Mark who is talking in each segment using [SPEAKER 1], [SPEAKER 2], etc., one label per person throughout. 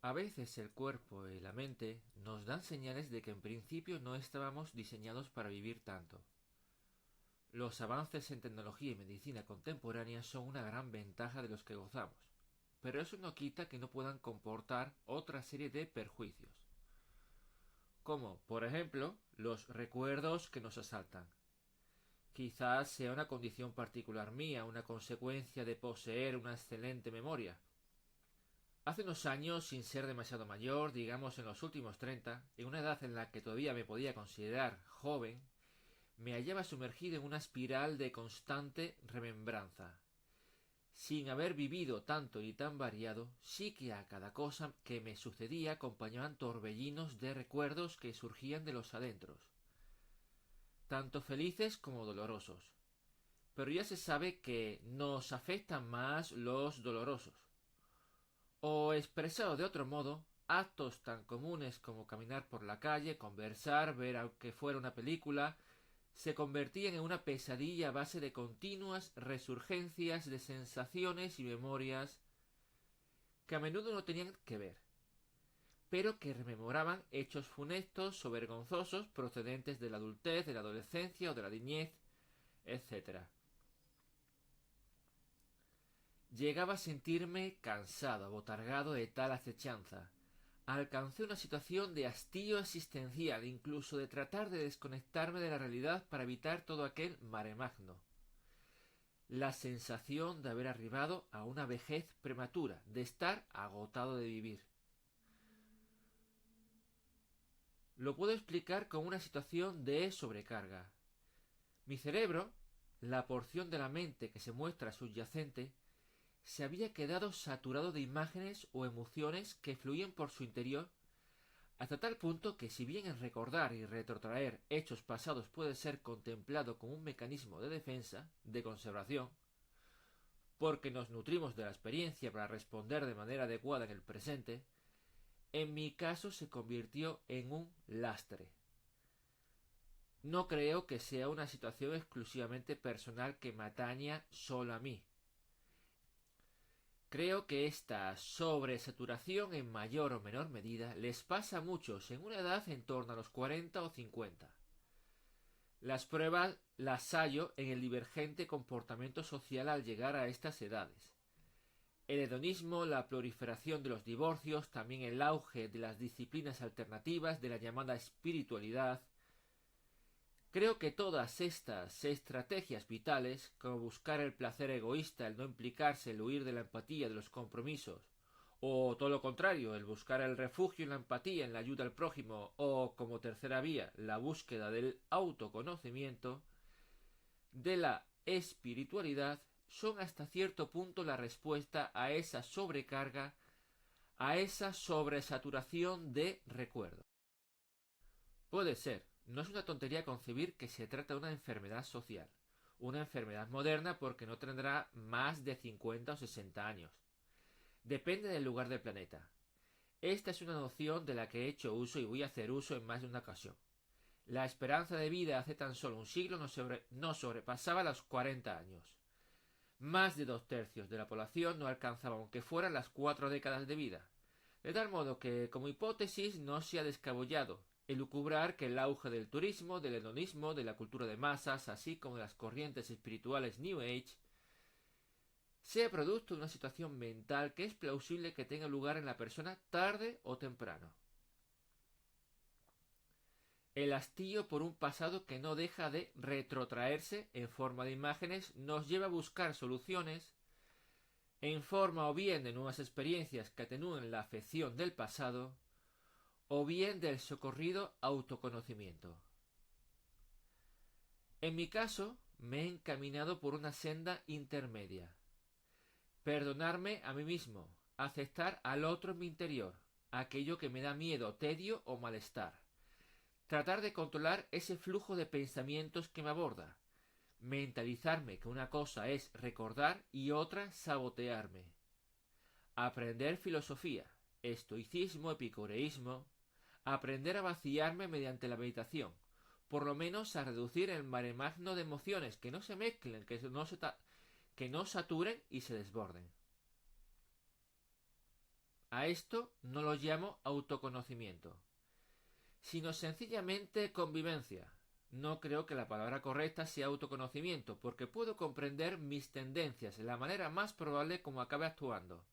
[SPEAKER 1] A veces el cuerpo y la mente nos dan señales de que en principio no estábamos diseñados para vivir tanto. Los avances en tecnología y medicina contemporánea son una gran ventaja de los que gozamos, pero eso no quita que no puedan comportar otra serie de perjuicios, como, por ejemplo, los recuerdos que nos asaltan. Quizás sea una condición particular mía, una consecuencia de poseer una excelente memoria. Hace unos años, sin ser demasiado mayor, digamos en los últimos 30, en una edad en la que todavía me podía considerar joven, me hallaba sumergido en una espiral de constante remembranza. Sin haber vivido tanto y tan variado, sí que a cada cosa que me sucedía acompañaban torbellinos de recuerdos que surgían de los adentros, tanto felices como dolorosos. Pero ya se sabe que nos afectan más los dolorosos. O expresado de otro modo, actos tan comunes como caminar por la calle, conversar, ver aunque fuera una película, se convertían en una pesadilla a base de continuas resurgencias de sensaciones y memorias que a menudo no tenían que ver, pero que rememoraban hechos funestos o vergonzosos procedentes de la adultez, de la adolescencia o de la niñez, etc. Llegaba a sentirme cansado, abotargado de tal acechanza. Alcancé una situación de hastío existencial, incluso de tratar de desconectarme de la realidad para evitar todo aquel maremagno. La sensación de haber arribado a una vejez prematura, de estar agotado de vivir. Lo puedo explicar como una situación de sobrecarga. Mi cerebro, la porción de la mente que se muestra subyacente, se había quedado saturado de imágenes o emociones que fluían por su interior, hasta tal punto que si bien en recordar y retrotraer hechos pasados puede ser contemplado como un mecanismo de defensa, de conservación, porque nos nutrimos de la experiencia para responder de manera adecuada en el presente, en mi caso se convirtió en un lastre. No creo que sea una situación exclusivamente personal que me ataña solo a mí. Creo que esta sobresaturación en mayor o menor medida les pasa a muchos en una edad en torno a los 40 o 50. Las pruebas las hallo en el divergente comportamiento social al llegar a estas edades. El hedonismo, la proliferación de los divorcios, también el auge de las disciplinas alternativas, de la llamada espiritualidad. Creo que todas estas estrategias vitales, como buscar el placer egoísta, el no implicarse, el huir de la empatía, de los compromisos, o todo lo contrario, el buscar el refugio en la empatía, en la ayuda al prójimo, o como tercera vía, la búsqueda del autoconocimiento, de la espiritualidad, son hasta cierto punto la respuesta a esa sobrecarga, a esa sobresaturación de recuerdos. Puede ser, no es una tontería concebir que se trata de una enfermedad social, una enfermedad moderna porque no tendrá más de 50 o 60 años. Depende del lugar del planeta. Esta es una noción de la que he hecho uso y voy a hacer uso en más de una ocasión. La esperanza de vida hace tan solo un siglo no sobrepasaba los 40 años. Más de 2/3 de la población no alcanzaba aunque fueran las 4 décadas de vida. De tal modo que, como hipótesis, no se ha descabullado elucubrar que el auge del turismo, del hedonismo, de la cultura de masas, así como de las corrientes espirituales New Age, sea producto de una situación mental que es plausible que tenga lugar en la persona tarde o temprano. El hastío por un pasado que no deja de retrotraerse en forma de imágenes nos lleva a buscar soluciones en forma o bien de nuevas experiencias que atenúen la afección del pasado, o bien del socorrido autoconocimiento. En mi caso, me he encaminado por una senda intermedia. Perdonarme a mí mismo, aceptar al otro en mi interior, aquello que me da miedo, tedio o malestar. Tratar de controlar ese flujo de pensamientos que me aborda. Mentalizarme que una cosa es recordar y otra sabotearme. Aprender filosofía, estoicismo, epicureísmo. Aprender a vaciarme mediante la meditación. Por lo menos a reducir el maremagno de emociones, que no se mezclen, que no saturen y se desborden. A A esto no lo llamo autoconocimiento, sino sencillamente convivencia. No creo que la palabra correcta sea autoconocimiento, porque puedo comprender mis tendencias de la manera más probable como acabe actuando.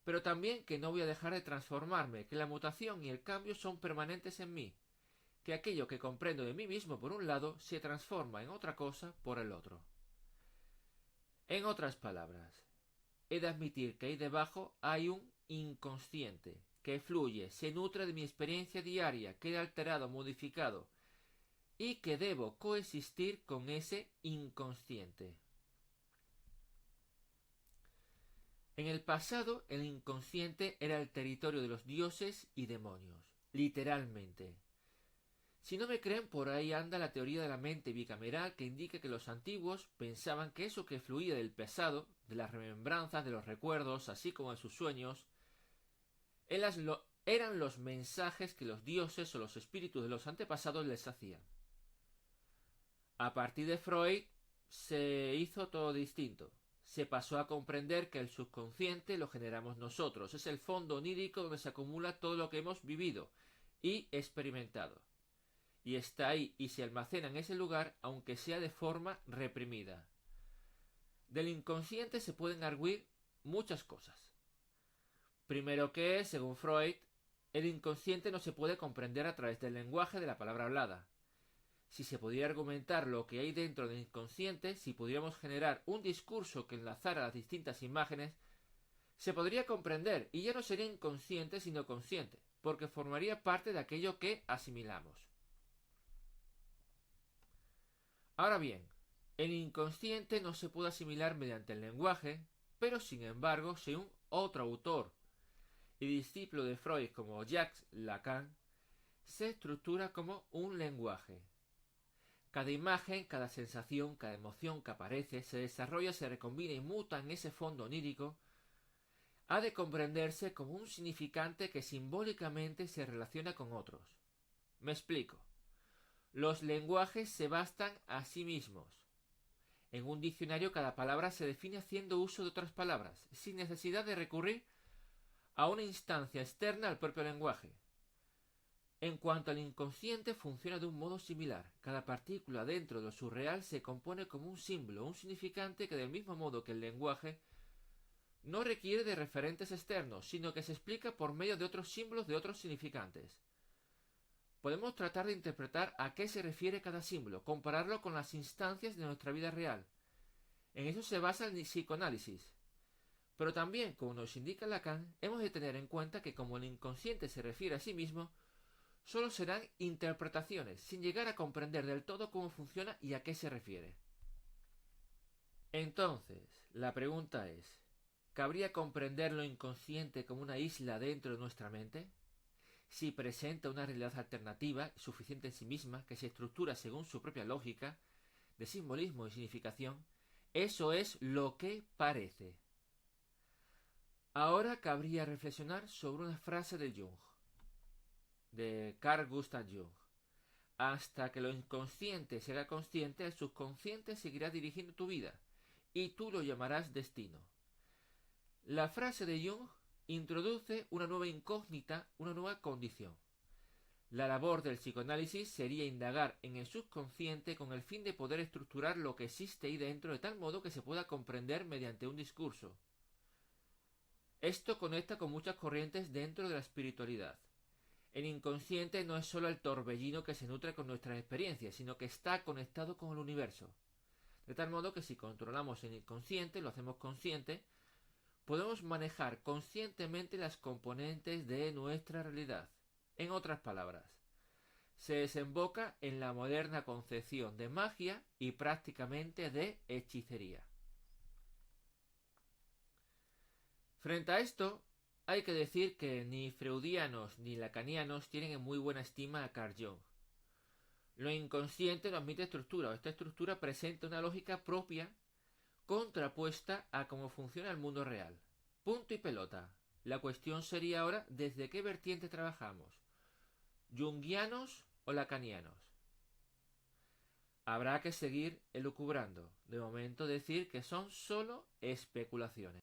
[SPEAKER 1] Pero también que no voy a dejar de transformarme, que la mutación y el cambio son permanentes en mí, que aquello que comprendo de mí mismo por un lado se transforma en otra cosa por el otro. En otras palabras, he de admitir que ahí debajo hay un inconsciente, que fluye, se nutre de mi experiencia diaria, queda alterado, modificado, y que debo coexistir con ese inconsciente. En el pasado, el inconsciente era el territorio de los dioses y demonios, literalmente. Si no me creen, por ahí anda la teoría de la mente bicameral que indica que los antiguos pensaban que eso que fluía del pasado, de las remembranzas, de los recuerdos, así como de sus sueños, eran los mensajes que los dioses o los espíritus de los antepasados les hacían. A partir de Freud se hizo todo distinto. Se pasó a comprender que el subconsciente lo generamos nosotros. Es el fondo onírico donde se acumula todo lo que hemos vivido y experimentado. Y está ahí y se almacena en ese lugar, aunque sea de forma reprimida. Del inconsciente se pueden arguir muchas cosas. Primero que, según Freud, el inconsciente no se puede comprender a través del lenguaje de la palabra hablada. Si se pudiera argumentar lo que hay dentro del inconsciente, si pudiéramos generar un discurso que enlazara las distintas imágenes, se podría comprender y ya no sería inconsciente sino consciente, porque formaría parte de aquello que asimilamos. Ahora bien, el inconsciente no se puede asimilar mediante el lenguaje, pero sin embargo, según otro autor y discípulo de Freud como Jacques Lacan, se estructura como un lenguaje. Cada imagen, cada sensación, cada emoción que aparece, se desarrolla, se recombina y muta en ese fondo onírico, ha de comprenderse como un significante que simbólicamente se relaciona con otros. Me explico. Los lenguajes se bastan a sí mismos. En un diccionario cada palabra se define haciendo uso de otras palabras, sin necesidad de recurrir a una instancia externa al propio lenguaje. En cuanto al inconsciente, funciona de un modo similar. Cada partícula dentro de lo surreal se compone como un símbolo, un significante que del mismo modo que el lenguaje no requiere de referentes externos, sino que se explica por medio de otros símbolos de otros significantes. Podemos tratar de interpretar a qué se refiere cada símbolo, compararlo con las instancias de nuestra vida real. En eso se basa el psicoanálisis. Pero también, como nos indica Lacan, hemos de tener en cuenta que como el inconsciente se refiere a sí mismo, solo serán interpretaciones, sin llegar a comprender del todo cómo funciona y a qué se refiere. Entonces, la pregunta es, ¿cabría comprender lo inconsciente como una isla dentro de nuestra mente? Si presenta una realidad alternativa, suficiente en sí misma, que se estructura según su propia lógica, de simbolismo y significación, eso es lo que parece. Ahora cabría reflexionar sobre una frase de Jung, de Carl Gustav Jung. Hasta que lo inconsciente se haga consciente, el subconsciente seguirá dirigiendo tu vida, y tú lo llamarás destino. La frase de Jung introduce una nueva incógnita, una nueva condición. La labor del psicoanálisis sería indagar en el subconsciente con el fin de poder estructurar lo que existe ahí dentro de tal modo que se pueda comprender mediante un discurso. Esto conecta con muchas corrientes dentro de la espiritualidad. El inconsciente no es solo el torbellino que se nutre con nuestras experiencias, sino que está conectado con el universo. De tal modo que si controlamos el inconsciente, lo hacemos consciente, podemos manejar conscientemente las componentes de nuestra realidad. En otras palabras, se desemboca en la moderna concepción de magia y prácticamente de hechicería. Frente a esto, hay que decir que ni freudianos ni lacanianos tienen en muy buena estima a Carl Jung. Lo inconsciente no admite estructura, o esta estructura presenta una lógica propia contrapuesta a cómo funciona el mundo real. Punto y pelota. La cuestión sería ahora desde qué vertiente trabajamos, junguianos o lacanianos. Habrá que seguir elucubrando. De momento decir que son solo especulaciones.